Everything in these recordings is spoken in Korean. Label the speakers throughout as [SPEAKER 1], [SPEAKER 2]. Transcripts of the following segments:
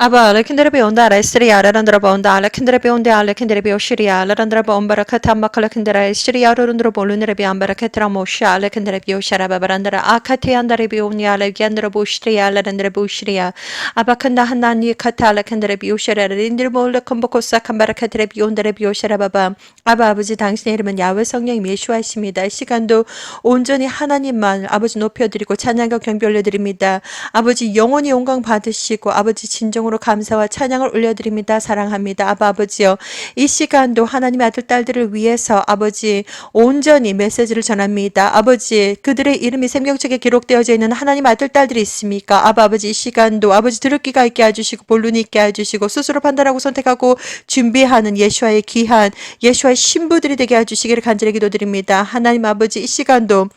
[SPEAKER 1] Aba alakindere bionda alestria arandra bonda alakindere bionda alakindere bioshiria alarandra bombara katama kalakindere estria arundra bolunere biambara katra mosha alakindere bioshara babarandra akati andare bionia alakindere bushria alarandra bushria abakanda hanani kata alakindere bioshara rindir 몰라 컴보코사 캄바라 카트레 비온다레 비오샤라 바바 아바 아버지 당신의 이름은 야훼 성령 예수하십니다. 이 시간도 온전히 하나님만 아버지 높여드리고 찬양과 경배 올려드립니다. 아버지 영원히 영광 받으시고 아버지 진정으로 감사와 찬양을 올려드립니다. 사랑합니다. 아버지요 이 시간도 하나님의 아들 딸들을 위해서 아버지 온전히 메시지를 전합니다. 아버지 그들의 이름이 생명책에 기록되어져 있는 하나님 아들 딸들이 있습니까? 아버지 이 시간도 아버지 들을 귀가 있게 해주시고 본론이 있게 해주시고 스스로 판단하고 선택하고 준비하는 예수와의 귀한 예수와의 신부들이 되게 해주시기를 간절히 기도드립니다. 하나님 아버지 이 시간도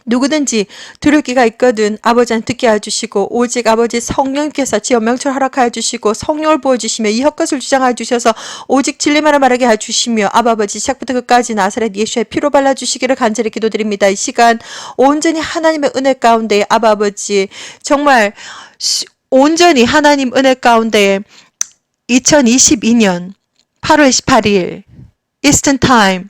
[SPEAKER 1] 누구든지 들을 귀가 있거든 아버지는 듣게 해주시고 오직 아버지 성령께서 지연명철 허락하여 주시고 성령을 부어주시며 이 헛것을 주장하여 주셔서 오직 진리만을 말하게 해주시며 아버지 시작부터 끝까지 나사렛 예수의 피로 발라주시기를 간절히 기도드립니다. 이 시간 온전히 하나님의 은혜 가운데 아버지 정말 온전히 하나님 은혜 가운데 2022년 8월 28일 이스턴 타임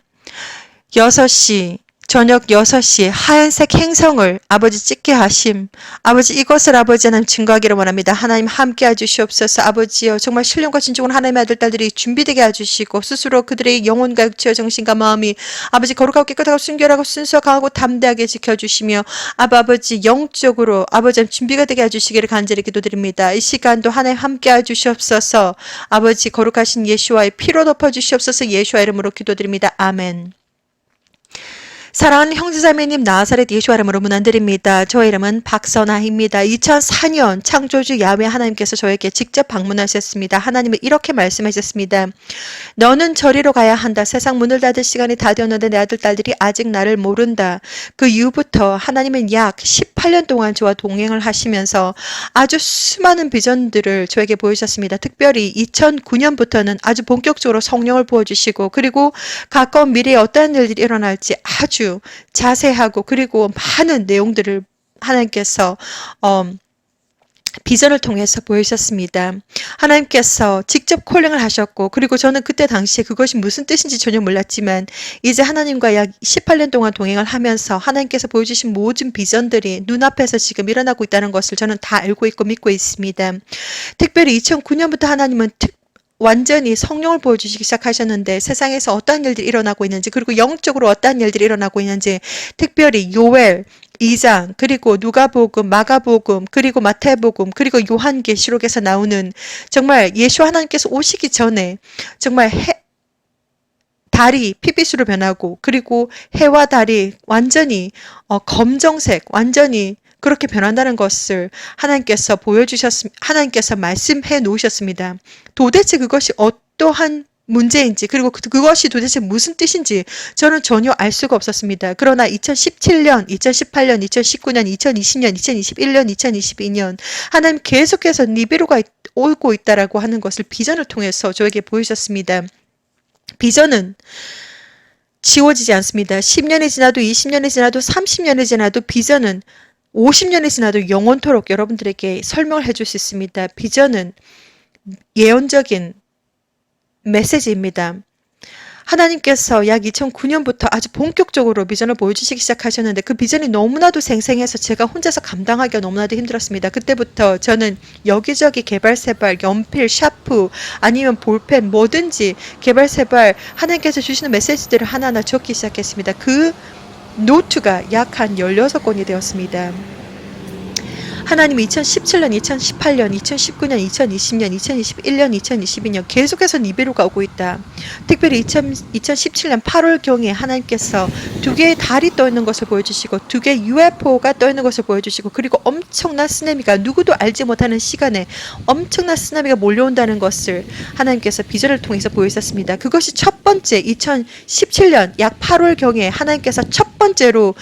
[SPEAKER 1] 6시 저녁 6시 하얀색 행성을 아버지 찍게 하심 아버지 이것을 아버지 하나님 증거하기를 원합니다. 하나님 함께 해주시옵소서. 아버지여 정말 신령과 진정으로 하나님의 아들 딸들이 준비되게 해주시고 스스로 그들의 영혼과 육체와 정신과 마음이 아버지 거룩하고 깨끗하고 순결하고 순수하고 강하고 담대하게 지켜주시며 아버지 영적으로 아버지 준비가 되게 해주시기를 간절히 기도드립니다. 이 시간도 하나님 함께 해주시옵소서. 아버지 거룩하신 예수와의 피로 덮어주시옵소서. 예수와 이름으로 기도드립니다. 아멘. 사랑하는 형제자매님 나사렛 예수와 이름으로 문안드립니다. 저의 이름은 박선아입니다. 2004년 창조주 야훼 하나님께서 저에게 직접 방문하셨습니다. 하나님은 이렇게 말씀하셨습니다. 너는 저리로 가야 한다. 세상 문을 닫을 시간이 다 되었는데 내 아들 딸들이 아직 나를 모른다. 그 이후부터 하나님은 약 18년 동안 저와 동행을 하시면서 아주 수많은 비전들을 저에게 보여주셨습니다. 특별히 2009년부터는 아주 본격적으로 성령을 부어주시고 그리고 가까운 미래에 어떠한 일들이 일어날지 아주 자세하고 그리고 많은 내용들을 하나님께서 비전을 통해서 보여주셨습니다. 하나님께서 직접 콜링을 하셨고 그리고 저는 그때 당시에 그것이 무슨 뜻인지 전혀 몰랐지만 이제 하나님과 약 18년 동안 동행을 하면서 하나님께서 보여주신 모든 비전들이 눈앞에서 지금 일어나고 있다는 것을 저는 다 알고 있고 믿고 있습니다. 특별히 2009년부터 하나님은 완전히 성령을 보여주시기 시작하셨는데 세상에서 어떠한 일들이 일어나고 있는지 그리고 영적으로 어떠한 일들이 일어나고 있는지 특별히 요엘 2장 그리고 누가복음 마가복음 그리고 마태복음 그리고 요한계시록에서 나오는 정말 예수 하나님께서 오시기 전에 정말 달이 피빛으로 변하고 그리고 해와 달이 완전히 검정색 완전히 그렇게 변한다는 것을 하나님께서 하나님께서 말씀해 놓으셨습니다. 도대체 그것이 어떠한 문제인지 그리고 그것이 도대체 무슨 뜻인지 저는 전혀 알 수가 없었습니다. 그러나 2017년, 2018년, 2019년, 2020년, 2021년, 2022년 하나님 계속해서 니비루가 오고 있다라고 하는 것을 비전을 통해서 저에게 보여주셨습니다. 비전은 지워지지 않습니다. 10년이 지나도 20년이 지나도 30년이 지나도 비전은 50년이 지나도 영원토록 여러분들에게 설명을 해줄 수 있습니다. 비전은 예언적인 메시지입니다. 하나님께서 약 2009년부터 아주 본격적으로 비전을 보여주시기 시작하셨는데 그 비전이 너무나도 생생해서 제가 혼자서 감당하기가 너무나도 힘들었습니다. 그때부터 저는 여기저기 개발세발, 연필, 샤프 아니면 볼펜 뭐든지 개발세발 하나님께서 주시는 메시지들을 하나하나 적기 시작했습니다. 그 노트가 약 한 16권이 되었습니다. 하나님이 2017년, 2018년, 2019년, 2020년, 2021년, 2022년 계속해서 니베루가 오고 있다. 특별히 2017년 8월경에 하나님께서 2개의 달이 떠 있는 것을 보여주시고 2개의 UFO가 떠 있는 것을 보여주시고 그리고 엄청난 쓰나미가 누구도 알지 못하는 시간에 엄청난 쓰나미가 몰려온다는 것을 하나님께서 비전을 통해서 보여주셨습니다. 그것이 첫 번째 2017년 약 8월경에 하나님께서 첫 번째로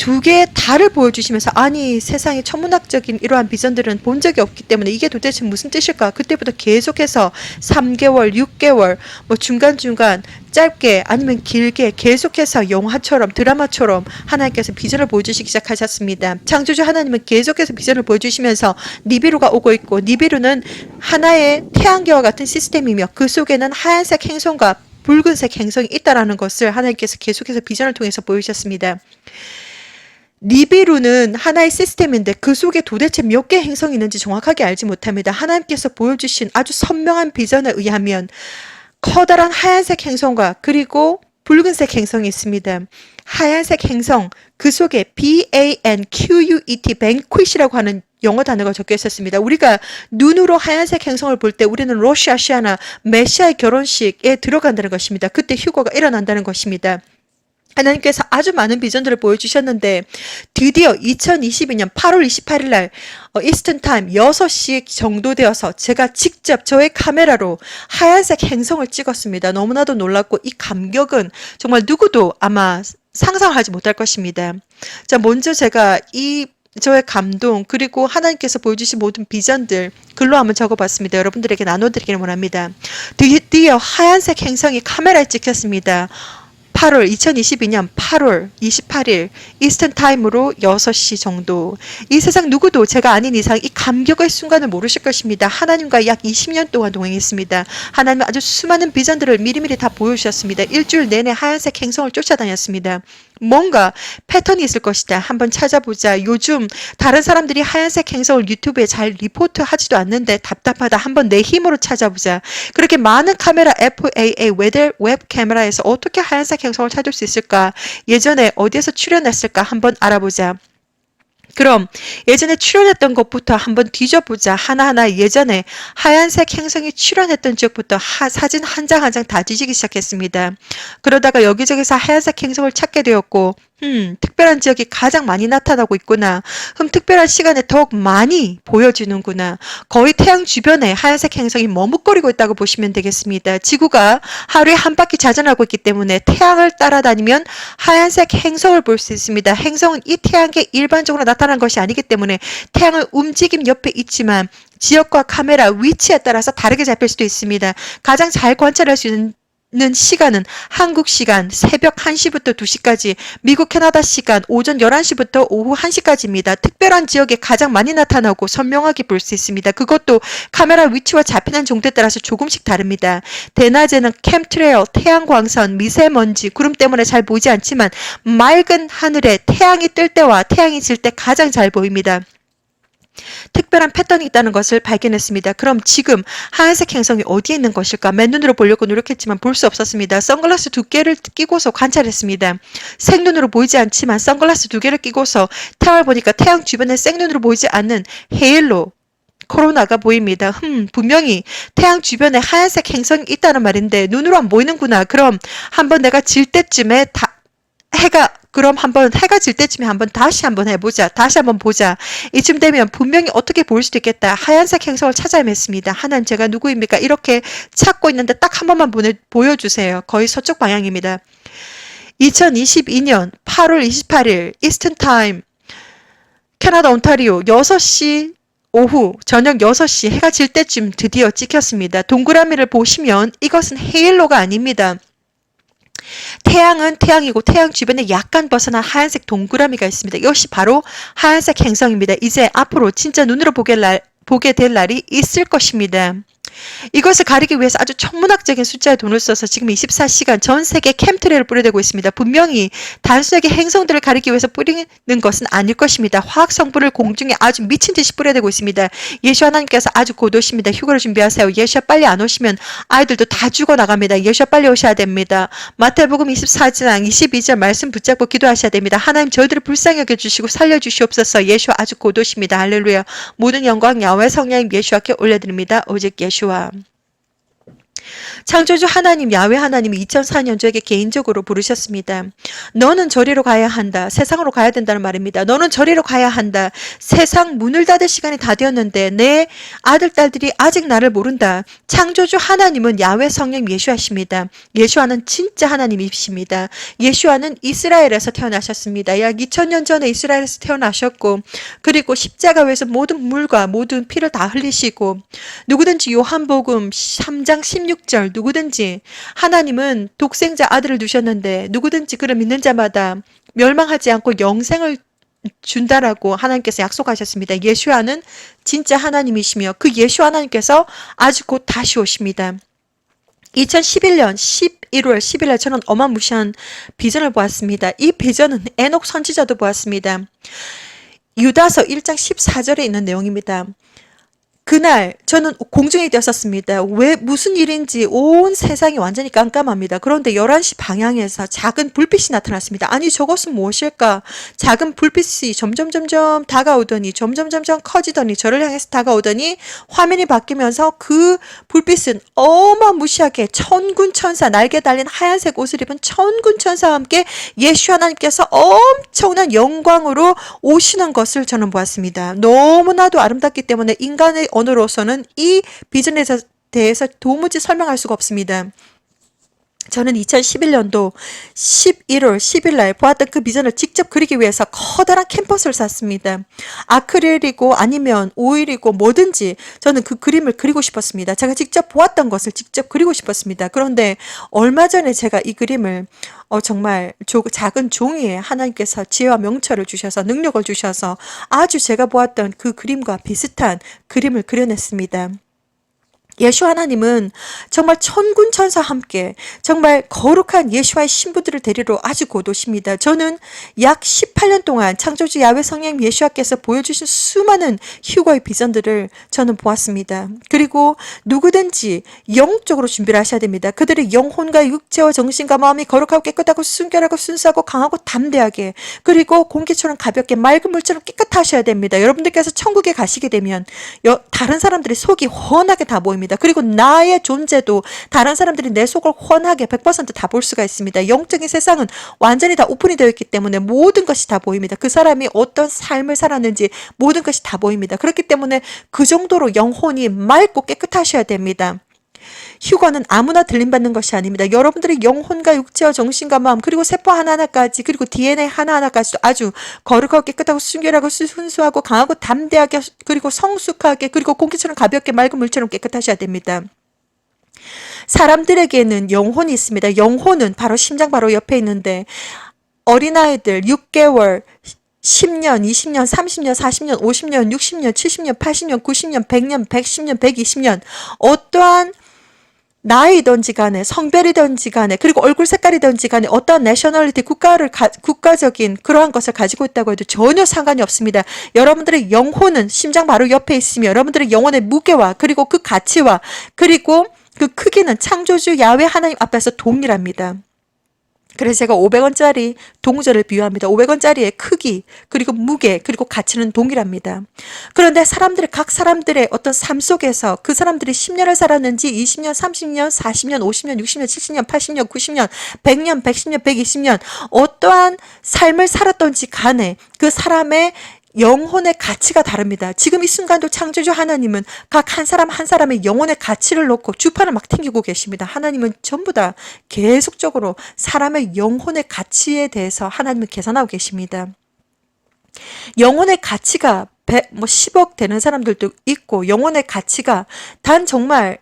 [SPEAKER 1] 두 개의 달을 보여주시면서 아니 세상에 천문학적인 이러한 비전들은 본 적이 없기 때문에 이게 도대체 무슨 뜻일까? 그때부터 계속해서 3개월, 6개월 뭐 중간중간 짧게 아니면 길게 계속해서 영화처럼 드라마처럼 하나님께서 비전을 보여주시기 시작하셨습니다. 창조주 하나님은 계속해서 비전을 보여주시면서 니비루가 오고 있고 니비루는 하나의 태양계와 같은 시스템이며 그 속에는 하얀색 행성과 붉은색 행성이 있다라는 것을 하나님께서 계속해서 비전을 통해서 보여주셨습니다. 니비루는 하나의 시스템인데 그 속에 도대체 몇 개의 행성이 있는지 정확하게 알지 못합니다. 하나님께서 보여주신 아주 선명한 비전에 의하면 커다란 하얀색 행성과 그리고 붉은색 행성이 있습니다. 하얀색 행성 그 속에 BANQUET banquet이라고 하는 영어 단어가 적혀 있었습니다. 우리가 눈으로 하얀색 행성을 볼 때 우리는 로시 아시아나 메시아의 결혼식에 들어간다는 것입니다. 그때 휴거가 일어난다는 것입니다. 하나님께서 아주 많은 비전들을 보여주셨는데 드디어 2022년 8월 28일 날 이스턴 타임 6시 정도 되어서 제가 직접 저의 카메라로 하얀색 행성을 찍었습니다. 너무나도 놀랍고 이 감격은 정말 누구도 아마 상상을 하지 못할 것입니다. 자, 먼저 제가 저의 감동 그리고 하나님께서 보여주신 모든 비전들 글로 한번 적어봤습니다. 여러분들에게 나눠드리기를 원합니다. 드디어 하얀색 행성이 카메라에 찍혔습니다. 2022년 8월 28일 이스턴 타임으로 6시 정도. 이 세상 누구도 제가 아닌 이상 이 감격의 순간을 모르실 것입니다. 하나님과 약 20년 동안 동행했습니다. 하나님은 아주 수많은 비전들을 미리미리 다 보여주셨습니다. 일주일 내내 하얀색 행성을 쫓아다녔습니다. 뭔가 패턴이 있을 것이다. 한번 찾아보자. 요즘 다른 사람들이 하얀색 행성을 유튜브에 잘 리포트하지도 않는데 답답하다. 한번 내 힘으로 찾아보자. 그렇게 많은 카메라 FAA 웹 카메라에서 어떻게 하얀색 행성을 찾을 수 있을까? 예전에 어디에서 출연했을까? 한번 알아보자. 그럼 예전에 출연했던 것부터 한번 뒤져보자. 하나하나 예전에 하얀색 행성이 출연했던 지역부터 사진 한 장 한 장 다 뒤지기 시작했습니다. 그러다가 여기저기서 하얀색 행성을 찾게 되었고 특별한 지역이 가장 많이 나타나고 있구나. 특별한 시간에 더욱 많이 보여지는구나. 거의 태양 주변에 하얀색 행성이 머뭇거리고 있다고 보시면 되겠습니다. 지구가 하루에 한 바퀴 자전하고 있기 때문에 태양을 따라다니면 하얀색 행성을 볼 수 있습니다. 행성은 이 태양계 일반적으로 나타나는 것이 아니기 때문에 태양의 움직임 옆에 있지만 지역과 카메라 위치에 따라서 다르게 잡힐 수도 있습니다. 가장 잘 관찰할 수 있는 시간은 한국 시간 새벽 1시부터 2시까지, 미국 캐나다 시간 오전 11시부터 오후 1시까지입니다. 특별한 지역에 가장 많이 나타나고 선명하게 볼 수 있습니다. 그것도 카메라 위치와 잡히는 정도에 따라서 조금씩 다릅니다. 대낮에는 캠트레일, 태양광선, 미세먼지, 구름 때문에 잘 보이지 않지만 맑은 하늘에 태양이 뜰 때와 태양이 질 때 가장 잘 보입니다. 특별한 패턴이 있다는 것을 발견했습니다. 그럼 지금 하얀색 행성이 어디에 있는 것일까? 맨눈으로 보려고 노력했지만 볼 수 없었습니다. 선글라스 2개를 끼고서 관찰했습니다. 생눈으로 보이지 않지만 선글라스 2개를 끼고서 태양을 보니까 태양 주변에 생눈으로 보이지 않는 헤일로 코로나가 보입니다. 분명히 태양 주변에 하얀색 행성이 있다는 말인데 눈으로 안 보이는구나. 그럼 한번 내가 질 때쯤에 그럼 한번 해가 질 때쯤에 다시 한번 해보자. 다시 한번 보자. 이쯤 되면 분명히 어떻게 보일 수도 있겠다. 하얀색 행성을 찾아 헤맸습니다. 하나님 제가 누구입니까? 이렇게 찾고 있는데 딱 한 번만 보여주세요. 거의 서쪽 방향입니다. 2022년 8월 28일 이스턴 타임 캐나다 온타리오 6시 오후 저녁 6시 해가 질 때쯤 드디어 찍혔습니다. 동그라미를 보시면 이것은 헤일로가 아닙니다. 태양은 태양이고 태양 주변에 약간 벗어난 하얀색 동그라미가 있습니다. 이것이 바로 하얀색 행성입니다. 이제 앞으로 진짜 눈으로 보게 될 날이 있을 것입니다. 이것을 가리기 위해서 아주 천문학적인 숫자의 돈을 써서 지금 24시간 전 세계 캠트레이를 뿌려대고 있습니다. 분명히 단순하게 행성들을 가리기 위해서 뿌리는 것은 아닐 것입니다. 화학 성분을 공중에 아주 미친 듯이 뿌려대고 있습니다. 예수 하나님께서 아주 곧 오십니다. 휴가를 준비하세요. 예수가 빨리 안 오시면 아이들도 다 죽어나갑니다. 예수가 빨리 오셔야 됩니다. 마태복음 24장 22절 말씀 붙잡고 기도하셔야 됩니다. 하나님 저희들을 불쌍히 여겨주시고 살려주시옵소서. 예수가 아주 곧 오십니다. 할렐루야. 모든 영광 야훼 성령님 예수께 올려드립니다. 오직 예수와 창조주 하나님, 야훼 하나님이 2004년 저에게 개인적으로 부르셨습니다. 너는 저리로 가야 한다. 세상으로 가야 된다는 말입니다. 너는 저리로 가야 한다. 세상 문을 닫을 시간이 다 되었는데 내 아들, 딸들이 아직 나를 모른다. 창조주 하나님은 야훼 성령 예수하십니다. 예수와는 진짜 하나님이십니다. 예수와는 이스라엘에서 태어나셨습니다. 약 2000년 전에 이스라엘에서 태어나셨고, 그리고 십자가 위에서 모든 물과 모든 피를 다 흘리시고, 누구든지 요한복음 3장 16절 누구든지 하나님은 독생자 아들을 두셨는데 누구든지 그를 믿는 자마다 멸망하지 않고 영생을 준다라고 하나님께서 약속하셨습니다. 예수와는 진짜 하나님이시며 그 예수 하나님께서 아주 곧 다시 오십니다. 2011년 11월 10일날 저는 어마무시한 비전을 보았습니다. 이 비전은 에녹 선지자도 보았습니다. 유다서 1장 14절에 있는 내용입니다. 그날 저는 공중에 뛰었었습니다. 왜 무슨 일인지 온 세상이 완전히 깜깜합니다. 그런데 11시 방향에서 작은 불빛이 나타났습니다. 아니 저것은 무엇일까? 작은 불빛이 점점 다가오더니 점점 커지더니 저를 향해서 다가오더니 화면이 바뀌면서 그 불빛은 어마무시하게 천군 천사, 날개 달린 하얀색 옷을 입은 천군 천사와 함께 예수 하나님께서 엄청난 영광으로 오시는 것을 저는 보았습니다. 너무나도 아름답기 때문에 인간의 언어로서는 이 비전에 대해서 도무지 설명할 수가 없습니다. 저는 2011년도 11월 10일 날 보았던 그 비전을 직접 그리기 위해서 커다란 캔버스를 샀습니다. 아크릴이고 아니면 오일이고 뭐든지 저는 그 그림을 그리고 싶었습니다. 제가 직접 보았던 것을 직접 그리고 싶었습니다. 그런데 얼마 전에 제가 이 그림을 정말 작은 종이에 하나님께서 지혜와 명철을 주셔서 능력을 주셔서 아주 제가 보았던 그 그림과 비슷한 그림을 그려냈습니다. 예수 하나님은 정말 천군 천사와 함께 정말 거룩한 예수와의 신부들을 데리러 아주 곧 오십니다. 저는 약 18년 동안 창조주 야훼 성령 예수와께서 보여주신 수많은 휴거의 비전들을 저는 보았습니다. 그리고 누구든지 영적으로 준비를 하셔야 됩니다. 그들의 영혼과 육체와 정신과 마음이 거룩하고 깨끗하고 순결하고 순수하고 강하고 담대하게, 그리고 공기처럼 가볍게 맑은 물처럼 깨끗하셔야 됩니다. 여러분들께서 천국에 가시게 되면 다른 사람들의 속이 훤하게 다 보입니다. 그리고 나의 존재도 다른 사람들이 내 속을 훤하게 100% 다 볼 수가 있습니다. 영적인 세상은 완전히 다 오픈이 되어 있기 때문에 모든 것이 다 보입니다. 그 사람이 어떤 삶을 살았는지 모든 것이 다 보입니다. 그렇기 때문에 그 정도로 영혼이 맑고 깨끗하셔야 됩니다. 휴거는 아무나 들림받는 것이 아닙니다. 여러분들의 영혼과 육체와 정신과 마음, 그리고 세포 하나하나까지, 그리고 DNA 하나하나까지도 아주 거룩하고 깨끗하고 순결하고 순수하고 강하고 담대하게, 그리고 성숙하게, 그리고 공기처럼 가볍게 맑은 물처럼 깨끗하셔야 됩니다. 사람들에게는 영혼이 있습니다. 영혼은 바로 심장 바로 옆에 있는데 어린아이들 6개월 10년, 20년, 30년, 40년, 50년, 60년, 70년, 80년, 90년, 100년, 110년, 120년 어떠한 나이든지 간에 성별이든지 간에 그리고 얼굴 색깔이든지 간에 어떤 내셔널리티 국가적인 그러한 것을 가지고 있다고 해도 전혀 상관이 없습니다. 여러분들의 영혼은 심장 바로 옆에 있으며 여러분들의 영혼의 무게와 그리고 그 가치와 그리고 그 크기는 창조주 야훼 하나님 앞에서 동일합니다. 그래서 제가 500원짜리 동전을 비유합니다. 500원짜리의 크기, 그리고 무게, 그리고 가치는 동일합니다. 그런데 각 사람들의 어떤 삶 속에서 그 사람들이 10년을 살았는지 20년, 30년, 40년, 50년, 60년, 70년, 80년, 90년, 100년, 110년, 120년 어떠한 삶을 살았던지 간에 그 사람의 영혼의 가치가 다릅니다. 지금 이 순간도 창조주 하나님은 각 한 사람 한 사람의 영혼의 가치를 놓고 주판을 막 튕기고 계십니다. 하나님은 전부 다 계속적으로 사람의 영혼의 가치에 대해서 하나님은 계산하고 계십니다. 영혼의 가치가 10억 되는 사람들도 있고 영혼의 가치가 단 정말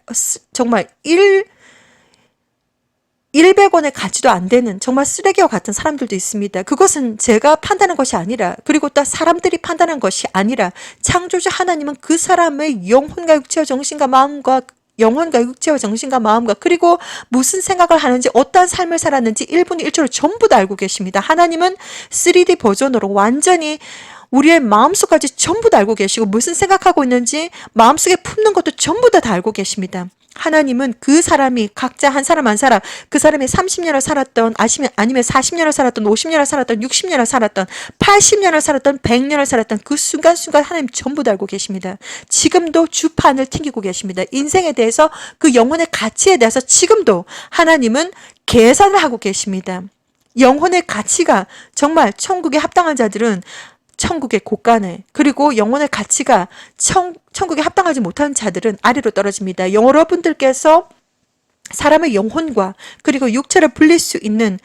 [SPEAKER 1] 100원의 가치도 안 되는 정말 쓰레기와 같은 사람들도 있습니다. 그것은 제가 판단한 것이 아니라 그리고 또 사람들이 판단한 것이 아니라 창조주 하나님은 그 사람의 영혼과 육체와 정신과 마음과 그리고 무슨 생각을 하는지 어떠한 삶을 살았는지 1분 1초를 전부 다 알고 계십니다. 하나님은 3D 버전으로 완전히 우리의 마음속까지 전부 다 알고 계시고 무슨 생각하고 있는지 마음속에 품는 것도 전부 다 알고 계십니다. 하나님은 그 사람이 각자 한 사람 한 사람 그 사람이 30년을 살았던 아니면 40년을 살았던 50년을 살았던 60년을 살았던 80년을 살았던 100년을 살았던 그 순간순간 하나님 전부 다 알고 계십니다. 지금도 주판을 튕기고 계십니다. 인생에 대해서 그 영혼의 가치에 대해서 지금도 하나님은 계산을 하고 계십니다. 영혼의 가치가 정말 천국에 합당한 자들은 천국의 곳간에, 그리고 영혼의 가치가 천국에 합당하지 못한 자들은 아래로 떨어집니다. 여러분들께서 사람의 영혼과 그리고 육체를 불릴 수 있는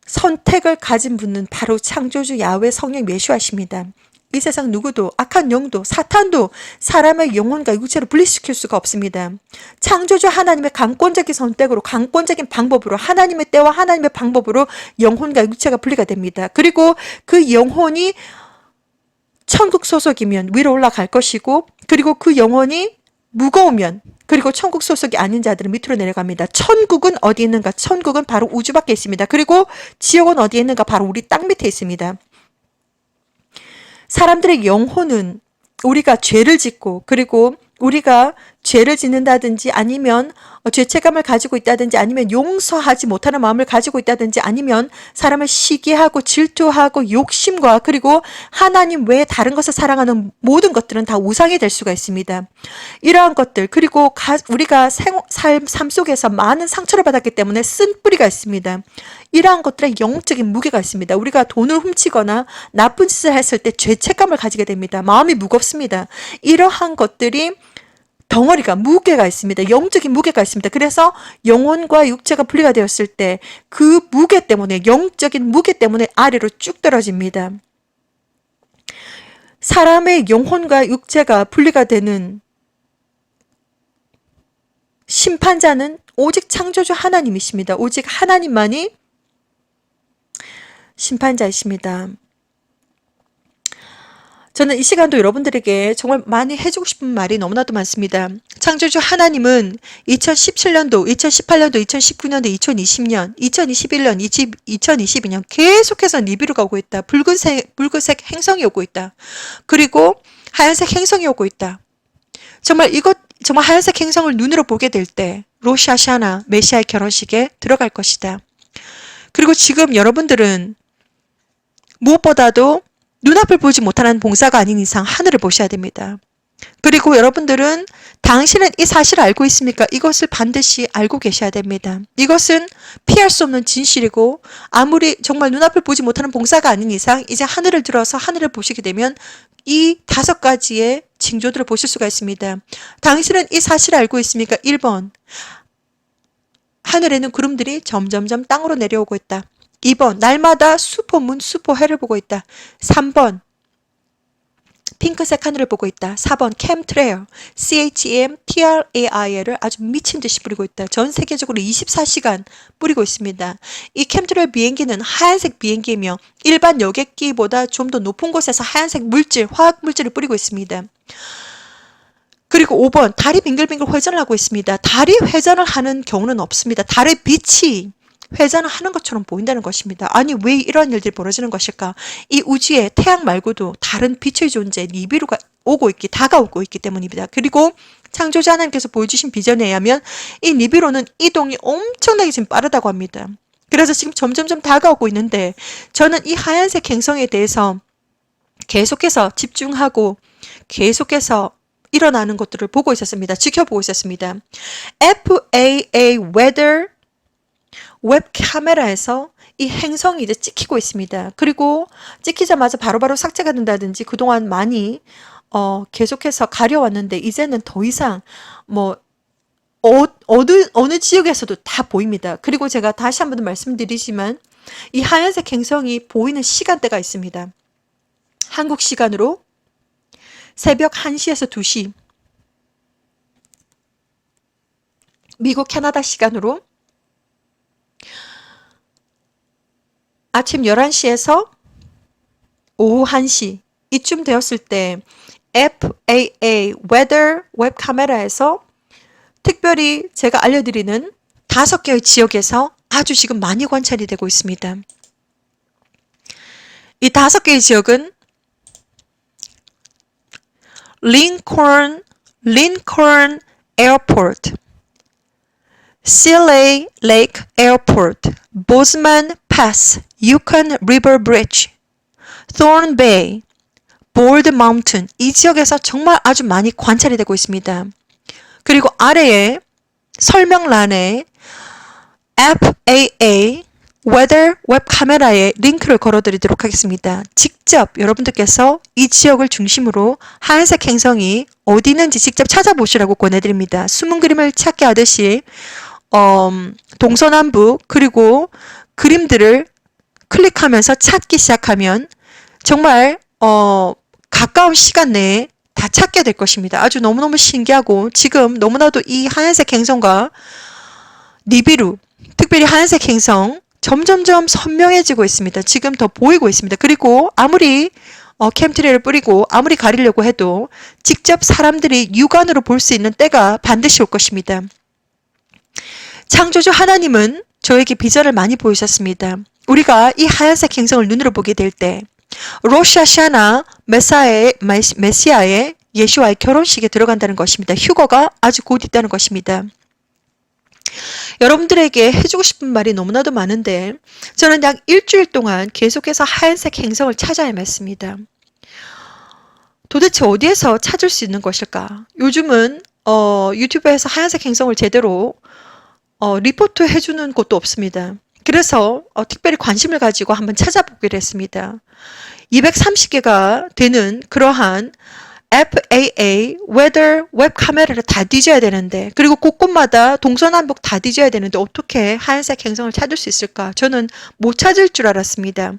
[SPEAKER 1] 선택을 가진 분은 바로 창조주 야훼 성령 예수하십니다. 이 세상 누구도, 악한 영도, 사탄도 사람의 영혼과 육체를 분리시킬 수가 없습니다. 창조주 하나님의 강권적인 선택으로, 강권적인 방법으로, 하나님의 때와 하나님의 방법으로 영혼과 육체가 분리가 됩니다. 그리고 그 영혼이 천국 소속이면 위로 올라갈 것이고, 그리고 그 영혼이 무거우면, 그리고 천국 소속이 아닌 자들은 밑으로 내려갑니다. 천국은 어디 있는가? 천국은 바로 우주 밖에 있습니다. 그리고 지옥은 어디에 있는가? 바로 우리 땅 밑에 있습니다. 사람들의 영혼은 우리가 죄를 짓고, 그리고 우리가 죄를 짓는다든지 아니면 죄책감을 가지고 있다든지 아니면 용서하지 못하는 마음을 가지고 있다든지 아니면 사람을 시기하고 질투하고 욕심과 그리고 하나님 외에 다른 것을 사랑하는 모든 것들은 다 우상이 될 수가 있습니다. 이러한 것들, 그리고 우리가 삶 속에서 많은 상처를 받았기 때문에 쓴 뿌리가 있습니다. 이러한 것들에 영적인 무게가 있습니다. 우리가 돈을 훔치거나 나쁜 짓을 했을 때 죄책감을 가지게 됩니다. 마음이 무겁습니다. 이러한 것들이 덩어리가 무게가 있습니다. 영적인 무게가 있습니다. 그래서 영혼과 육체가 분리가 되었을 때 그 무게 때문에, 영적인 무게 때문에 아래로 쭉 떨어집니다. 사람의 영혼과 육체가 분리가 되는 심판자는 오직 창조주 하나님이십니다. 오직 하나님만이 심판자이십니다. 저는 이 시간도 여러분들에게 정말 많이 해주고 싶은 말이 너무나도 많습니다. 창조주 하나님은 2017년도, 2018년도, 2019년도, 2020년, 2021년, 2022년 계속해서 니비루 가고 있다. 붉은색 행성이 오고 있다. 그리고 하얀색 행성이 오고 있다. 정말 하얀색 행성을 눈으로 보게 될 때 로시 하샤나 메시아의 결혼식에 들어갈 것이다. 그리고 지금 여러분들은 무엇보다도 눈앞을 보지 못하는 봉사가 아닌 이상 하늘을 보셔야 됩니다. 그리고 여러분들은 당신은 이 사실을 알고 있습니까? 이것을 반드시 알고 계셔야 됩니다. 이것은 피할 수 없는 진실이고 아무리 정말 눈앞을 보지 못하는 봉사가 아닌 이상 이제 하늘을 들어서 하늘을 보시게 되면 이 5가지의 징조들을 보실 수가 있습니다. 당신은 이 사실을 알고 있습니까? 1번, 하늘에는 구름들이 점점점 땅으로 내려오고 있다. 2번, 날마다 수포문, 수포해를 보고 있다. 3번, 핑크색 하늘을 보고 있다. 4번, 캠트레일, CHEMTRAIL을 아주 미친 듯이 뿌리고 있다. 전 세계적으로 24시간 뿌리고 있습니다. 이 캠트레일 비행기는 하얀색 비행기이며 일반 여객기보다 좀 더 높은 곳에서 하얀색 물질, 화학 물질을 뿌리고 있습니다. 그리고 5번, 달이 빙글빙글 회전을 하고 있습니다. 달이 회전을 하는 경우는 없습니다. 달의 빛이 회전을 하는 것처럼 보인다는 것입니다. 아니, 왜 이런 일들이 벌어지는 것일까? 이 우주에 태양 말고도 다른 빛의 존재, 니비루가 다가오고 있기 때문입니다. 그리고 창조자 하나님께서 보여주신 비전에 의하면 이 니비루는 이동이 엄청나게 지금 빠르다고 합니다. 그래서 지금 점점점 다가오고 있는데 저는 이 하얀색 행성에 대해서 계속해서 집중하고 계속해서 일어나는 것들을 보고 있었습니다. 지켜보고 있었습니다. FAA Weather 웹 카메라에서 이 행성이 이제 찍히고 있습니다. 그리고 찍히자마자 바로바로 삭제가 된다든지 그동안 많이 계속해서 가려왔는데 이제는 더 이상 어느 지역에서도 다 보입니다. 그리고 제가 다시 한 번 말씀드리지만 이 하얀색 행성이 보이는 시간대가 있습니다. 한국 시간으로 새벽 1시에서 2시, 미국 캐나다 시간으로 아침 11시에서 오후 1시 이쯤 되었을 때 FAA Weather 웹 카메라에서 특별히 제가 알려드리는 5개의 지역에서 아주 지금 많이 관찰이 되고 있습니다. 이 5개의 지역은 링컨, Airport, Seal Lake Airport, Bozeman Pass, Yukon River Bridge, Thorn Bay, Bald Mountain. 이 지역에서 정말 아주 많이 관찰이 되고 있습니다. 그리고 아래에 설명란에 FAA Weather 웹 카메라에 링크를 걸어드리도록 하겠습니다. 직접 여러분들께서 이 지역을 중심으로 하얀색 행성이 어디 있는지 직접 찾아보시라고 권해드립니다. 숨은 그림을 찾게 하듯이 동서남북 그리고 그림들을 클릭하면서 찾기 시작하면 정말 가까운 시간 내에 다 찾게 될 것입니다. 아주 너무너무 신기하고 지금 너무나도 이 하얀색 행성과 니비루, 특별히 하얀색 행성 점점점 선명해지고 있습니다. 지금 더 보이고 있습니다. 그리고 아무리 캠트레이를 뿌리고 아무리 가리려고 해도 직접 사람들이 육안으로 볼 수 있는 때가 반드시 올 것입니다. 창조주 하나님은 저에게 비전을 많이 보이셨습니다. 우리가 이 하얀색 행성을 눈으로 보게 될 때 로샤샤나 메시아의 예수와의 결혼식에 들어간다는 것입니다. 휴거가 아주 곧 있다는 것입니다. 여러분들에게 해주고 싶은 말이 너무나도 많은데 저는 약 일주일 동안 계속해서 하얀색 행성을 찾아야 했습니다. 도대체 어디에서 찾을 수 있는 것일까? 요즘은 유튜브에서 하얀색 행성을 제대로 리포트 해주는 곳도 없습니다. 그래서 특별히 관심을 가지고 한번 찾아보기로 했습니다. 230개가 되는 그러한 FAA Weather 웹 카메라를 다 뒤져야 되는데 그리고 곳곳마다 동서남북 다 뒤져야 되는데 어떻게 하얀색 행성을 찾을 수 있을까? 저는 못 찾을 줄 알았습니다.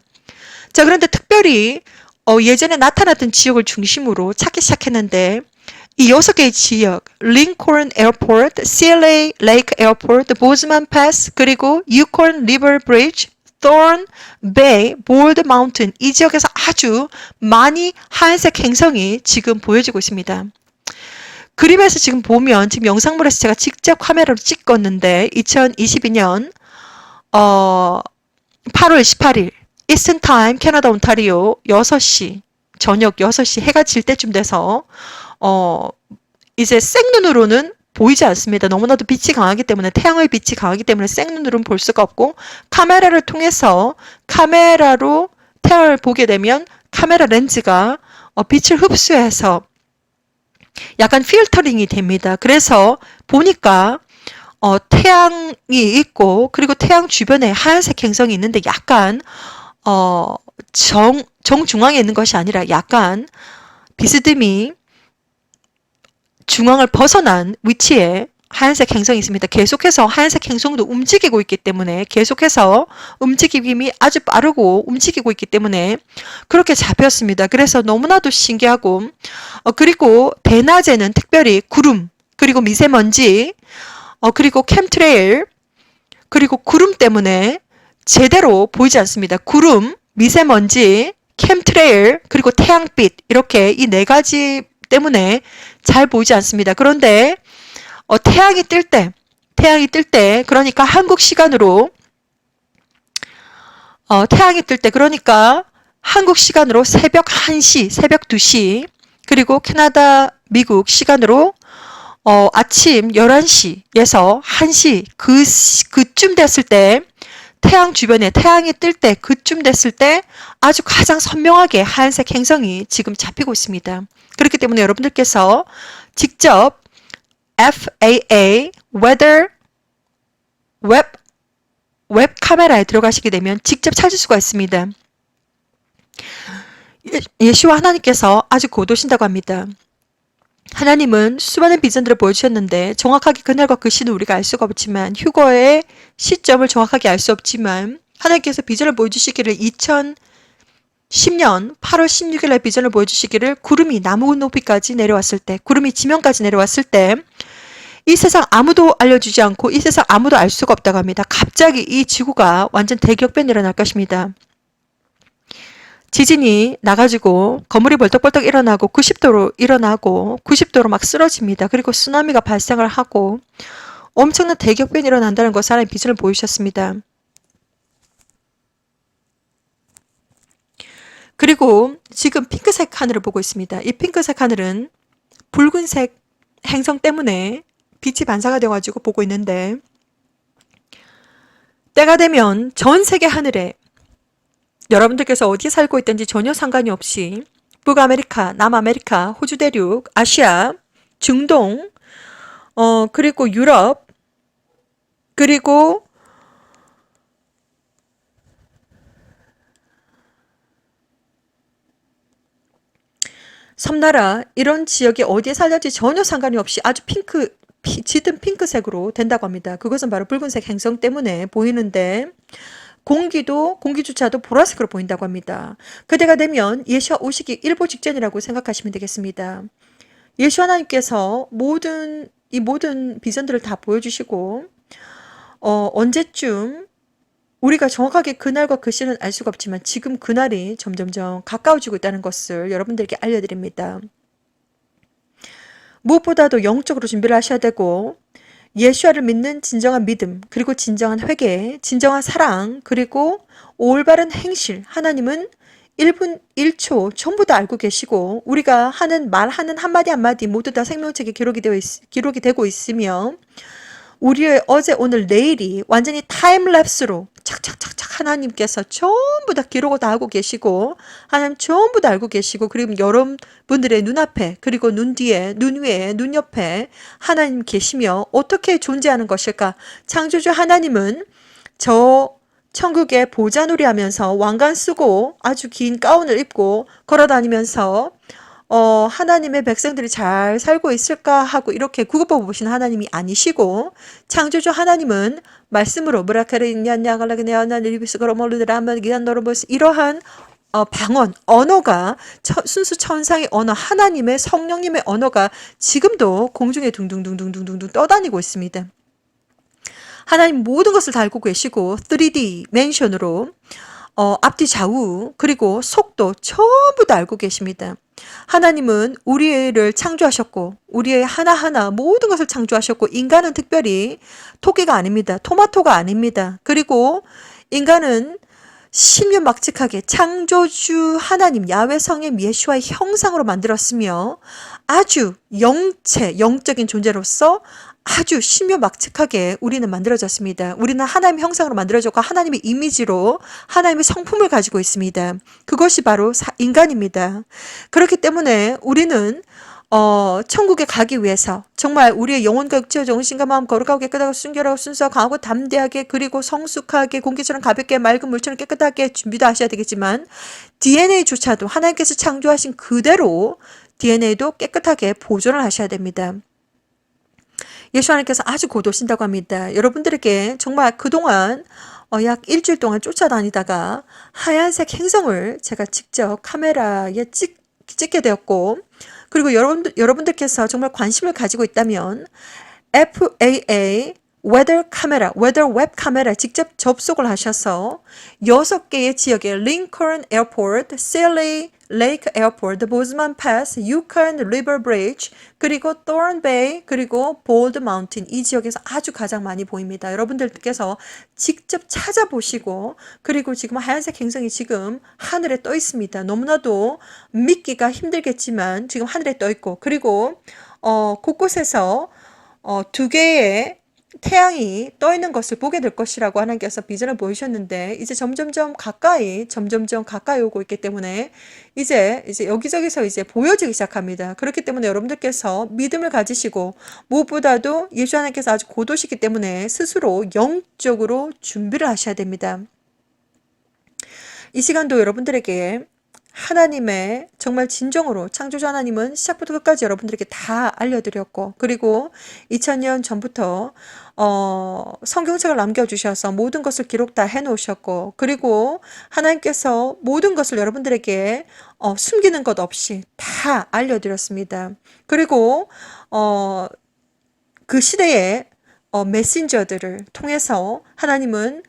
[SPEAKER 1] 자, 그런데 특별히 예전에 나타났던 지역을 중심으로 찾기 시작했는데 이 6개의 지역, 링콜n 에어포트, CLA 레이크 에어포트, 보즈만 패스, 그리고 유콘 리버 브리지, Thorn Bay, Bald Mountain 이 지역에서 아주 많이 하얀색 행성이 지금 보여지고 있습니다. 그림에서 지금 보면 지금 영상물에서 제가 직접 카메라로 찍었는데 2022년 8월 18일 이스턴 타임 캐나다 온타리오 6시 저녁 6시 해가 질 때쯤 돼서 이제 생눈으로는 보이지 않습니다. 너무나도 빛이 강하기 때문에 태양의 빛이 강하기 때문에 생눈으로는 볼 수가 없고 카메라를 통해서 카메라로 태양을 보게 되면 카메라 렌즈가 빛을 흡수해서 약간 필터링이 됩니다. 그래서 보니까 태양이 있고 그리고 태양 주변에 하얀색 행성이 있는데 약간 정중앙에 있는 것이 아니라 약간 비스듬히 중앙을 벗어난 위치에 하얀색 행성이 있습니다. 계속해서 하얀색 행성도 움직이고 있기 때문에 계속해서 움직임이 아주 빠르고 움직이고 있기 때문에 그렇게 잡혔습니다. 그래서 너무나도 신기하고 그리고 대낮에는 특별히 구름 그리고 미세먼지 그리고 캠트레일 그리고 구름 때문에 제대로 보이지 않습니다. 구름, 미세먼지, 캠트레일 그리고 태양빛 이렇게 이 4가지 때문에 잘 보이지 않습니다. 그런데 태양이 뜰 때 그러니까 한국 시간으로 태양이 뜰 때 그러니까 한국 시간으로 새벽 1시, 새벽 2시 그리고 캐나다, 미국 시간으로 아침 11시에서 1시 그쯤 됐을 때 태양 주변에 태양이 뜰 때 그쯤 됐을 때 아주 가장 선명하게 하얀색 행성이 지금 잡히고 있습니다. 그렇기 때문에 여러분들께서 직접 FAA Weather 웹 카메라에 들어가시게 되면 직접 찾을 수가 있습니다. 예수와 하나님께서 아주 곧 오신다고 합니다. 하나님은 수많은 비전들을 보여주셨는데 정확하게 그날과 그 시는 우리가 알 수가 없지만 휴거의 시점을 정확하게 알 수 없지만 하나님께서 비전을 보여주시기를 2010년 8월 16일 날 비전을 보여주시기를 구름이 나무 높이까지 내려왔을 때 구름이 지면까지 내려왔을 때 이 세상 아무도 알려주지 않고 이 세상 아무도 알 수가 없다고 합니다. 갑자기 이 지구가 완전 대격변이 일어날 것입니다. 지진이 나가지고 건물이 벌떡벌떡 일어나고 90도로 일어나고 90도로 막 쓰러집니다. 그리고 쓰나미가 발생을 하고 엄청난 대격변이 일어난다는 것을 하나님 비전을 보여주셨습니다. 그리고 지금 핑크색 하늘을 보고 있습니다. 이 핑크색 하늘은 붉은색 행성 때문에 빛이 반사가 되어가지고 보고 있는데, 때가 되면 전 세계 하늘에 여러분들께서 어디에 살고 있든지 전혀 상관이 없이 북아메리카, 남아메리카, 호주 대륙, 아시아, 중동, 그리고 유럽, 그리고 섬나라, 이런 지역에 어디에 살는지 전혀 상관이 없이 아주 짙은 핑크색으로 된다고 합니다. 그것은 바로 붉은색 행성 때문에 보이는데, 공기조차도 보라색으로 보인다고 합니다. 그때가 되면 예수와 오시기 일보 직전이라고 생각하시면 되겠습니다. 예수 하나님께서 이 모든 비전들을 다 보여주시고, 언제쯤 우리가 정확하게 그날과 그 시는 알 수가 없지만 지금 그날이 점점점 가까워지고 있다는 것을 여러분들께 알려드립니다. 무엇보다도 영적으로 준비를 하셔야 되고, 예수와를 믿는 진정한 믿음, 그리고 진정한 회개, 진정한 사랑, 그리고 올바른 행실, 하나님은 1분 1초 전부 다 알고 계시고, 우리가 하는 말하는 한마디 한마디 모두 다 생명책에 기록이 되고 있으며, 우리의 어제 오늘 내일이 완전히 타임랩스로 착착착착 하나님께서 전부 다 기록을 다 하고 계시고, 하나님 전부 다 알고 계시고, 그리고 여러분들의 눈앞에, 그리고 눈 뒤에, 눈 위에, 눈 옆에 하나님 계시며 어떻게 존재하는 것일까? 창조주 하나님은 저 천국에 보자놀이 하면서 왕관 쓰고 아주 긴 가운을 입고 걸어다니면서 하나님의 백성들이 잘 살고 있을까 하고 이렇게 구급해 보시는 하나님이 아니시고, 창조주 하나님은 말씀으로 이러한 방언, 언어가 순수 천상의 언어, 하나님의 성령님의 언어가 지금도 공중에 둥둥둥둥둥둥 떠다니고 있습니다. 하나님 모든 것을 다 알고 계시고 3D 맨션으로 앞뒤 좌우 그리고 속도 전부 다 알고 계십니다. 하나님은 우리를 창조하셨고 우리의 하나하나 모든 것을 창조하셨고, 인간은 특별히 토끼가 아닙니다. 토마토가 아닙니다. 그리고 인간은 신묘막측하게 창조주 하나님 야훼 성의 예수와의 형상으로 만들었으며 아주 영적인 존재로서 아주 신묘막측하게 우리는 만들어졌습니다. 우리는 하나님의 형상으로 만들어졌고 하나님의 이미지로 하나님의 성품을 가지고 있습니다. 그것이 바로 인간입니다. 그렇기 때문에 우리는 천국에 가기 위해서 정말 우리의 영혼과 육체와 정신과 마음 거룩하고 깨끗하고 순결하고 순수하고 강하고 담대하게, 그리고 성숙하게, 공기처럼 가볍게, 맑은 물처럼 깨끗하게 준비도 하셔야 되겠지만, DNA조차도 하나님께서 창조하신 그대로 DNA도 깨끗하게 보존을 하셔야 됩니다. 예수 하나님께서 아주 고도신다고 합니다. 여러분들에게 정말 그동안 약 일주일 동안 쫓아다니다가 하얀색 행성을 제가 직접 카메라에 찍게 되었고, 그리고 여러분들께서 정말 관심을 가지고 있다면 FAA 웨더 웹 카메라 직접 접속을 하셔서 6개의 지역에 링컨 에어포트, 셀리 레이크 에어포트, 보즈만 패스, 유컨 리버 브리지, 그리고 토런 베이, 그리고 볼드 마운틴, 이 지역에서 아주 가장 많이 보입니다. 여러분들께서 직접 찾아보시고, 그리고 지금 하얀색 행성이 지금 하늘에 떠 있습니다. 너무나도 믿기가 힘들겠지만 지금 하늘에 떠 있고, 그리고 곳곳에서 2개의 태양이 떠 있는 것을 보게 될 것이라고 하나님께서 비전을 보이셨는데, 이제 점점점 가까이 오고 있기 때문에 이제 여기저기서 이제 보여지기 시작합니다. 그렇기 때문에 여러분들께서 믿음을 가지시고, 무엇보다도 예수 하나님께서 아주 고도시기 때문에 스스로 영적으로 준비를 하셔야 됩니다. 이 시간도 여러분들에게 하나님의 정말 진정으로 창조주 하나님은 시작부터 끝까지 여러분들에게 다 알려드렸고, 그리고 2000년 전부터 성경책을 남겨주셔서 모든 것을 기록 다 해놓으셨고, 그리고 하나님께서 모든 것을 여러분들에게 숨기는 것 없이 다 알려드렸습니다. 그리고 그 시대의 메신저들을 통해서 하나님은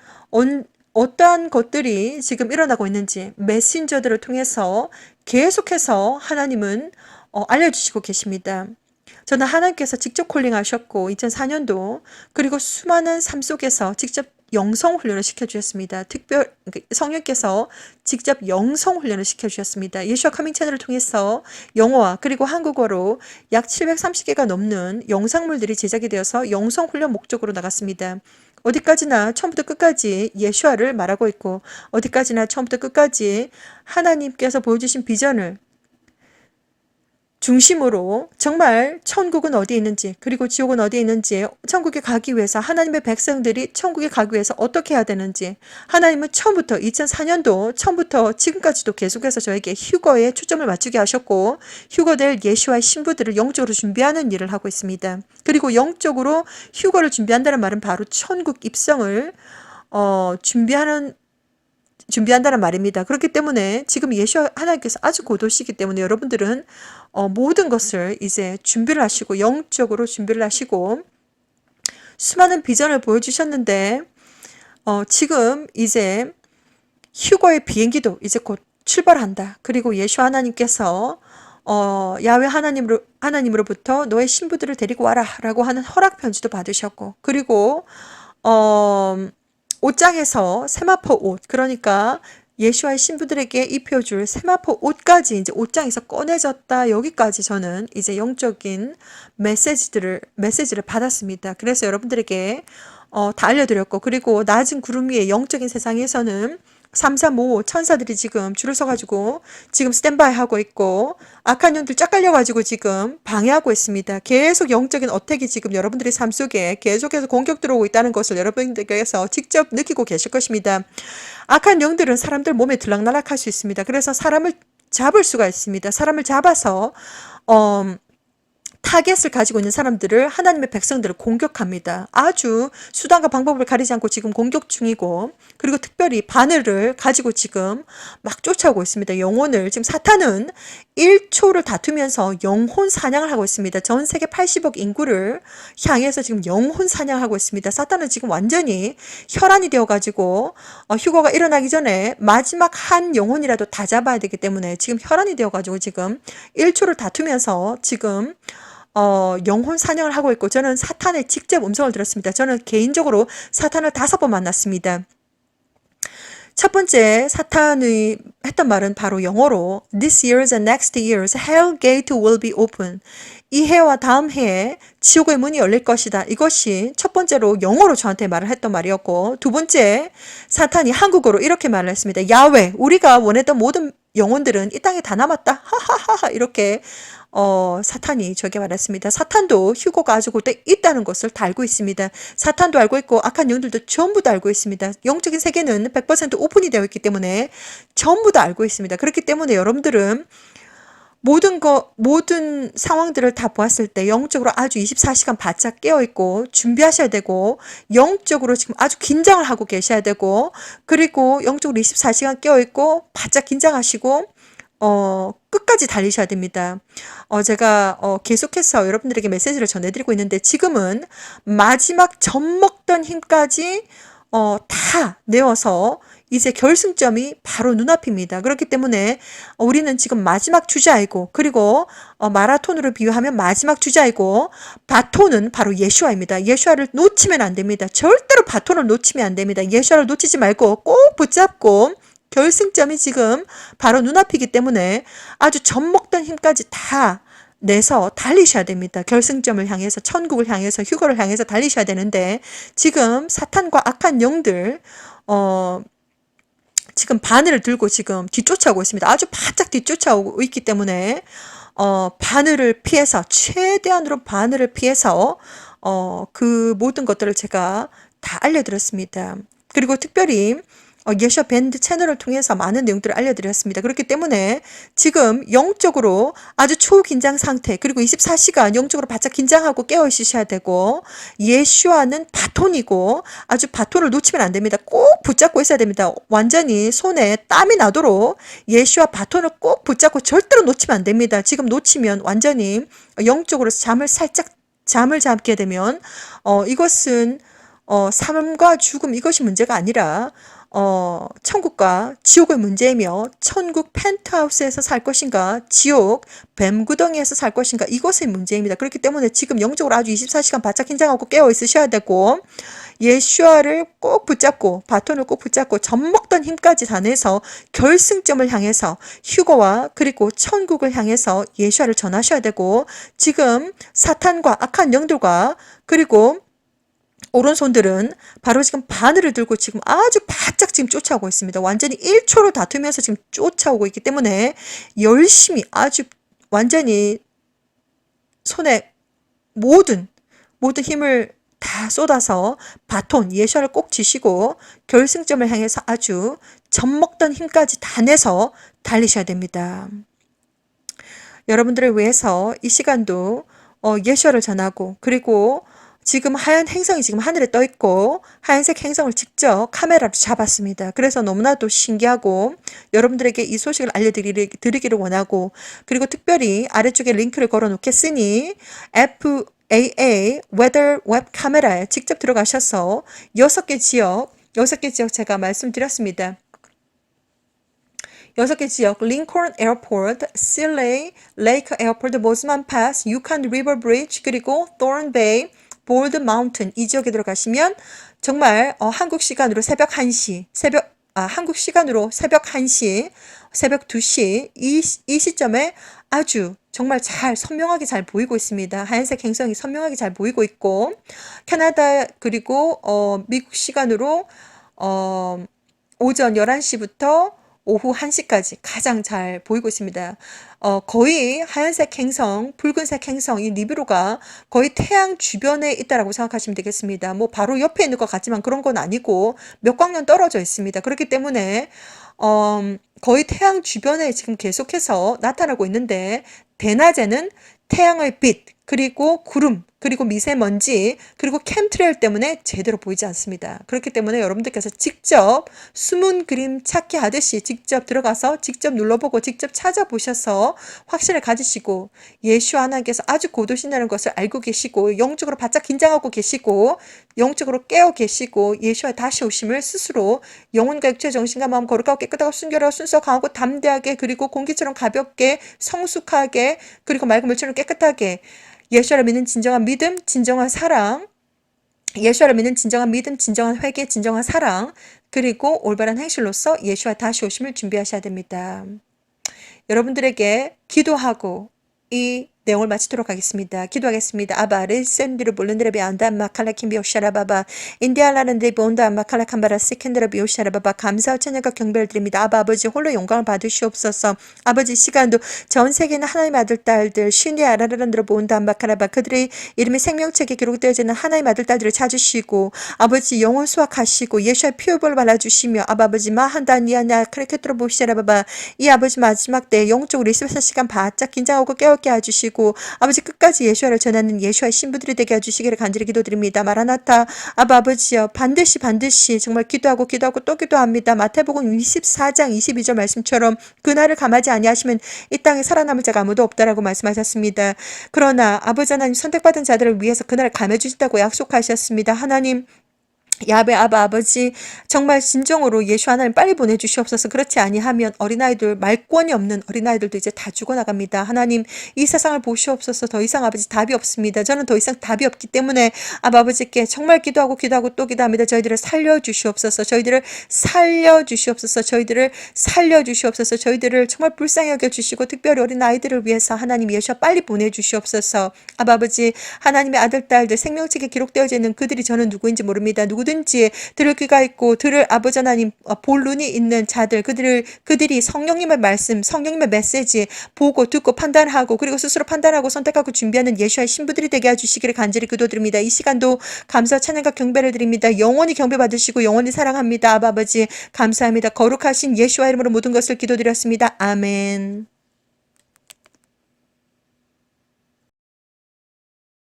[SPEAKER 1] 어떠한 것들이 지금 일어나고 있는지 메신저들을 통해서 계속해서 하나님은 알려주시고 계십니다. 저는 하나님께서 직접 콜링하셨고 2004년도, 그리고 수많은 삶 속에서 직접 영성 훈련을 시켜주셨습니다. 성령께서 직접 영성 훈련을 시켜주셨습니다. 예수와 커밍 채널을 통해서 영어와 그리고 한국어로 약 730개가 넘는 영상물들이 제작이 되어서 영성 훈련 목적으로 나갔습니다. 어디까지나 처음부터 끝까지 예수와를 말하고 있고 어디까지나 처음부터 끝까지 하나님께서 보여주신 비전을 중심으로 정말 천국은 어디에 있는지 그리고 지옥은 어디에 있는지 천국에 가기 위해서 하나님의 백성들이 천국에 가기 위해서 어떻게 해야 되는지 하나님은 처음부터 2004년도 처음부터 지금까지도 계속해서 저에게 휴거에 초점을 맞추게 하셨고 휴거될 예수와의 신부들을 영적으로 준비하는 일을 하고 있습니다. 그리고 영적으로 휴거를 준비한다는 말은 바로 천국 입성을 준비한다는 말입니다. 그렇기 때문에 지금 예수와 하나님께서 아주 고도시기 때문에 여러분들은 모든 것을 이제 준비를 하시고 영적으로 준비를 하시고 수많은 비전을 보여주셨는데 지금 이제 휴거의 비행기도 이제 곧 출발한다. 그리고 예수 하나님께서 야훼 하나님으로부터 너의 신부들을 데리고 와라 라고 하는 허락 편지도 받으셨고 그리고 옷장에서 세마포 옷 그러니까 예수와의 신부들에게 입혀줄 세마포 옷까지 이제 옷장에서 꺼내졌다. 여기까지 저는 이제 영적인 메시지를 받았습니다. 그래서 여러분들에게 다 알려드렸고 그리고 낮은 구름 위에 영적인 세상에서는 335 천사들이 지금 줄을 서가지고 지금 스탠바이 하고 있고 악한 영들 쫙 깔려가지고 지금 방해하고 있습니다. 계속 영적인 어택이 지금 여러분들의 삶 속에 계속해서 공격 들어오고 있다는 것을 여러분들께서 직접 느끼고 계실 것입니다. 악한 영들은 사람들 몸에 들락날락할 수 있습니다. 그래서 사람을 잡을 수가 있습니다. 사람을 잡아서 타겟을 가지고 있는 사람들을 하나님의 백성들을 공격합니다. 아주 수단과 방법을 가리지 않고 지금 공격 중이고 그리고 특별히 바늘을 가지고 지금 막 쫓아오고 있습니다. 영혼을 지금 사탄은 1초를 다투면서 영혼 사냥을 하고 있습니다. 전 세계 80억 인구를 향해서 지금 영혼 사냥을 하고 있습니다. 사탄은 지금 완전히 혈안이 되어가지고 휴거가 일어나기 전에 마지막 한 영혼이라도 다 잡아야 되기 때문에 지금 혈안이 되어가지고 지금 1초를 다투면서 지금 영혼 사냥을 하고 있고 저는 사탄의 직접 음성을 들었습니다. 저는 개인적으로 사탄을 5번 만났습니다. 첫 번째 사탄이 했던 말은 바로 영어로 This year's and next year's hell gate will be open. 이 해와 다음 해에 지옥의 문이 열릴 것이다. 이것이 첫 번째로 영어로 저한테 말을 했던 말이었고 두 번째 사탄이 한국어로 이렇게 말을 했습니다. 야훼 우리가 원했던 모든 영혼들은 이 땅에 다 남았다. 하하하하 이렇게 사탄이 저에게 말했습니다. 사탄도 휴거가 아주 곧에 있다는 것을 다 알고 있습니다. 사탄도 알고 있고 악한 영들도 전부 다 알고 있습니다. 영적인 세계는 100% 오픈이 되어 있기 때문에 전부 다 알고 있습니다. 그렇기 때문에 여러분들은 모든 상황들을 다 보았을 때 영적으로 아주 24시간 바짝 깨어있고 준비하셔야 되고 영적으로 지금 아주 긴장을 하고 계셔야 되고 그리고 영적으로 24시간 깨어있고 바짝 긴장하시고 끝까지 달리셔야 됩니다. 제가 계속해서 여러분들에게 메시지를 전해드리고 있는데 지금은 마지막 젖먹던 힘까지 다 내어서 이제 결승점이 바로 눈앞입니다. 그렇기 때문에 우리는 지금 마지막 주자이고 그리고 마라톤으로 비유하면 마지막 주자이고 바톤은 바로 예수아입니다. 예수아를 놓치면 안 됩니다. 절대로 바톤을 놓치면 안 됩니다. 예수아를 놓치지 말고 꼭 붙잡고 결승점이 지금 바로 눈앞이기 때문에 아주 젖먹던 힘까지 다 내서 달리셔야 됩니다. 결승점을 향해서 천국을 향해서 휴거를 향해서 달리셔야 되는데 지금 사탄과 악한 영들 지금 바늘을 들고 지금 뒤쫓아오고 있습니다. 아주 바짝 뒤쫓아오고 있기 때문에 바늘을 피해서 최대한으로 바늘을 피해서 그 모든 것들을 제가 다 알려드렸습니다. 그리고 특별히 예수와 밴드 채널을 통해서 많은 내용들을 알려드렸습니다. 그렇기 때문에 지금 영적으로 아주 초긴장 상태 그리고 24시간 영적으로 바짝 긴장하고 깨어있으셔야 되고 예수와는 바톤이고 아주 바톤을 놓치면 안 됩니다. 꼭 붙잡고 있어야 됩니다. 완전히 손에 땀이 나도록 예수와 바톤을 꼭 붙잡고 절대로 놓치면 안 됩니다. 지금 놓치면 완전히 영적으로 잠을 잡게 되면 이것은 삶과 죽음 이것이 문제가 아니라 천국과 지옥의 문제이며 천국 펜트하우스에서 살 것인가 지옥 뱀구덩이에서 살 것인가 이것의 문제입니다. 그렇기 때문에 지금 영적으로 아주 24시간 바짝 긴장하고 깨어 있으셔야 되고 예수아를 꼭 붙잡고 바톤을 꼭 붙잡고 젖먹던 힘까지 다 내서 결승점을 향해서 휴거와 그리고 천국을 향해서 예수아를 전하셔야 되고 지금 사탄과 악한 영들과 그리고 오른손들은 바로 지금 바늘을 들고 지금 아주 바짝 지금 쫓아오고 있습니다. 완전히 1초로 다투면서 지금 쫓아오고 있기 때문에 열심히 아주 완전히 손에 모든 힘을 다 쏟아서 바톤 예수를 꼭 쥐시고 결승점을 향해서 아주 젖먹던 힘까지 다 내서 달리셔야 됩니다. 여러분들을 위해서 이 시간도 예수를 전하고 그리고 지금 하얀 행성이 지금 하늘에 떠 있고 하얀색 행성을 직접 카메라로 잡았습니다. 그래서 너무나도 신기하고 여러분들에게 이 소식을 알려드리기를 원하고 그리고 특별히 아래쪽에 링크를 걸어 놓겠으니 FAA Weather 웹 카메라에 직접 들어가셔서 6개 지역 제가 말씀드렸습니다. 6개 지역 링컨 에어포트, 실레이, 레이크 에어포트, 모스만 패스, 유칸 리버 브리지 그리고 토런 베이, 볼드 마운튼 이 지역에 들어가시면 정말 한국 시간으로 새벽 1시 한국 시간으로 새벽 1시 새벽 2시 이 시점에 아주 정말 잘 선명하게 잘 보이고 있습니다. 하얀색 행성이 선명하게 잘 보이고 있고 캐나다 그리고 미국 시간으로 오전 11시부터 오후 1시까지 가장 잘 보이고 있습니다. 거의 하얀색 행성, 붉은색 행성, 이 니비루가 거의 태양 주변에 있다라고 생각하시면 되겠습니다. 뭐 바로 옆에 있는 것 같지만 그런 건 아니고 몇 광년 떨어져 있습니다. 그렇기 때문에 거의 태양 주변에 지금 계속해서 나타나고 있는데 대낮에는 태양의 빛, 그리고 구름, 그리고 미세먼지, 그리고 캠트레일 때문에 제대로 보이지 않습니다. 그렇기 때문에 여러분들께서 직접 숨은 그림 찾기 하듯이 직접 들어가서 직접 눌러보고 직접 찾아보셔서 확신을 가지시고 예수 하나님께서 아주 고도신다는 것을 알고 계시고 영적으로 바짝 긴장하고 계시고 영적으로 깨어 계시고 예수와 다시 오심을 스스로 영혼과 육체 정신과 마음 거룩하고 깨끗하고 순결하고 순수하고 강하고 담대하게 그리고 공기처럼 가볍게 성숙하게 그리고 맑은 물처럼 깨끗하게 예수를 믿는 진정한 믿음, 진정한 사랑, 예수를 믿는 진정한 믿음, 진정한 회개, 진정한 사랑, 그리고 올바른 행실로서 예수와 다시 오심을 준비하셔야 됩니다. 여러분들에게 기도하고 이 내용을 마치도록 하겠습니다. 기도하겠습니다. 아바 르센드르 볼른드르 비안다 마칼라킨 비오샤라바바 인디알라는데 본다 마칼라칸바라 시켄드르 비오샤라바바 감사와 찬양과 경배를 드립니다. 아버지 홀로 영광을 받으시옵소서. 아버지 시간도 전 세계는 하나님의 아들 딸들 신디 아라라란드르 본다 마칼라바 그들의 이름이 생명책에 기록되어지는 하나님의 아들 딸들을 찾으시고 아버지 영혼 수확하시고 예수의 피부를 발라주시며 아버지 마한다니아나 크레케트로 보시라바바 이 아버지 마지막 때 영적으로 24시간 바짝 긴장하고 깨어있게 해주시고 아버지 끝까지 예수와를 전하는 예수와의 신부들이 되게 해주시기를 간절히 기도드립니다. 마라나타 아버지여 반드시 정말 기도하고 또 기도합니다. 마태복음 24장 22절 말씀처럼 그날을 감하지 아니하시면 이 땅에 살아남을 자가 아무도 없다라고 말씀하셨습니다. 그러나 아버지 하나님 선택받은 자들을 위해서 그날을 감해 주신다고 약속하셨습니다. 하나님 야베 아버지 정말 진정으로 예수 하나님 빨리 보내주시옵소서. 그렇지 아니하면 어린아이들 말권이 없는 어린아이들도 이제 다 죽어나갑니다. 하나님 이 세상을 보시옵소서. 더 이상 아버지 답이 없습니다. 저는 더 이상 답이 없기 때문에 아버지께 정말 기도하고 또 기도합니다. 저희들을 살려주시옵소서. 저희들을 살려주시옵소서. 저희들을 정말 불쌍히 여겨주시고 특별히 어린아이들을 위해서 하나님 예수와 빨리 보내주시옵소서. 아버지 하나님의 아들 딸들 생명책에 기록되어져 있는 그들이 저는 누구인지 모릅니다. 누구든지 들을 귀가 있고 들을 아버지 하나님 볼 눈이 있는 자들 그들이 성령님의 말씀 성령님의 메시지 보고 듣고 판단하고 그리고 스스로 판단하고 선택하고 준비하는 예수의 신부들이 되게 해주시기를 간절히 기도드립니다. 이 시간도 감사 찬양과 경배를 드립니다. 영원히 경배 받으시고 영원히 사랑합니다. 아버지 감사합니다. 거룩하신 예수와 이름으로 모든 것을 기도드렸습니다. 아멘.